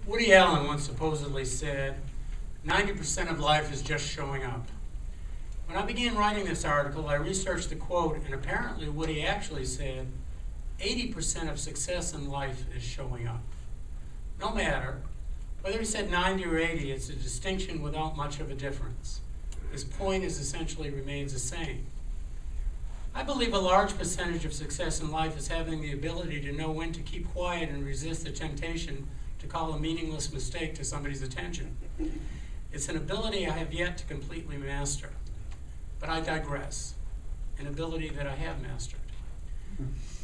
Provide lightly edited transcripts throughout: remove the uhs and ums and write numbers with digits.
Woody Allen once supposedly said, 90% of life is just showing up. When I began writing this article, I researched the quote, and apparently Woody actually said, 80% of success in life is showing up. No matter, whether he said 90 or 80, it's a distinction without much of a difference. His point is essentially remains the same. I believe a large percentage of success in life is having the ability to know when to keep quiet and resist the temptation to call a meaningless mistake to somebody's attention. It's an ability I have yet to completely master. But I digress, an ability that I have mastered.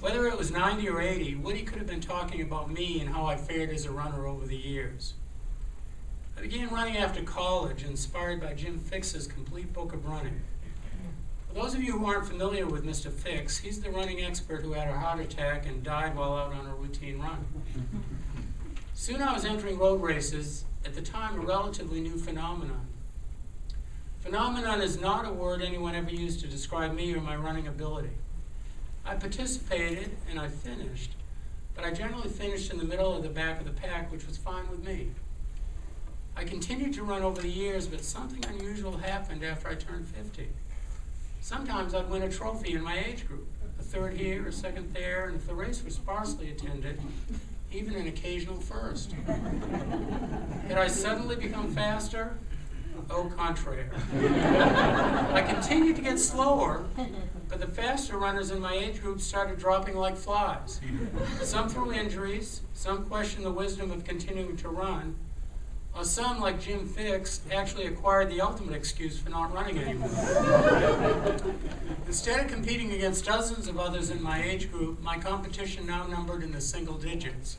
Whether it was 90 or 80, Woody could have been talking about me and how I fared as a runner over the years. I began running after college, inspired by Jim Fixx's complete book of running. For those of you who aren't familiar with Mr. Fixx, he's the running expert who had a heart attack and died while out on a routine run. Soon I was entering road races, at the time a relatively new phenomenon. Phenomenon is not a word anyone ever used to describe me or my running ability. I participated and I finished, but I generally finished in the middle or the back of the pack, which was fine with me. I continued to run over the years, but something unusual happened after I turned 50. Sometimes I'd win a trophy in my age group, a third here, a second there, and if the race was sparsely attended, even an occasional first. Did I suddenly become faster? Au contraire. I continued to get slower, but the faster runners in my age group started dropping like flies. Some through injuries, some questioned the wisdom of continuing to run, while some, like Jim Fixx, actually acquired the ultimate excuse for not running anymore. Instead of competing against dozens of others in my age group, my competition now numbered in the single digits.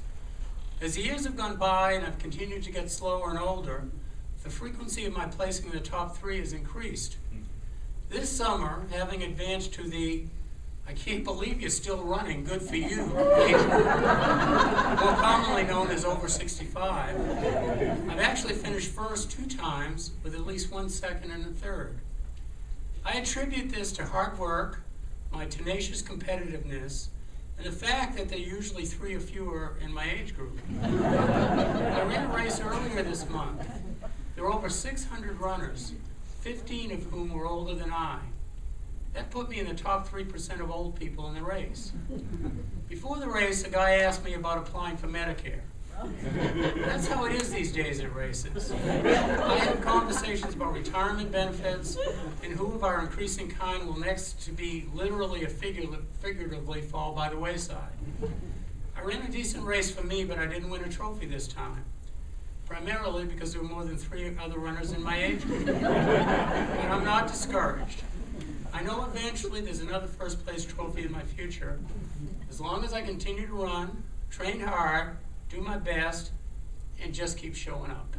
As the years have gone by and I've continued to get slower and older, the frequency of my placing in the top 3 has increased. This summer, having advanced to the "I can't believe you're still running, good for you" age group, more commonly known as over 65, I've actually finished first 2 times with at least 1 second and a third. I attribute this to hard work, my tenacious competitiveness, and the fact that there are usually 3 or fewer in my age group. I ran a race earlier this month. There were over 600 runners, 15 of whom were older than I. That put me in the top 3% of old people in the race. Before the race, a guy asked me about applying for Medicare. That's how it is these days at races. I have conversations about retirement benefits and who of our increasing kind will next to be literally or figuratively fall by the wayside. I ran a decent race for me, but I didn't win a trophy this time, primarily because there were more than 3 other runners in my age group. But I'm not discouraged. I know eventually there's another first place trophy in my future, as long as I continue to run, train hard, do my best, and just keep showing up.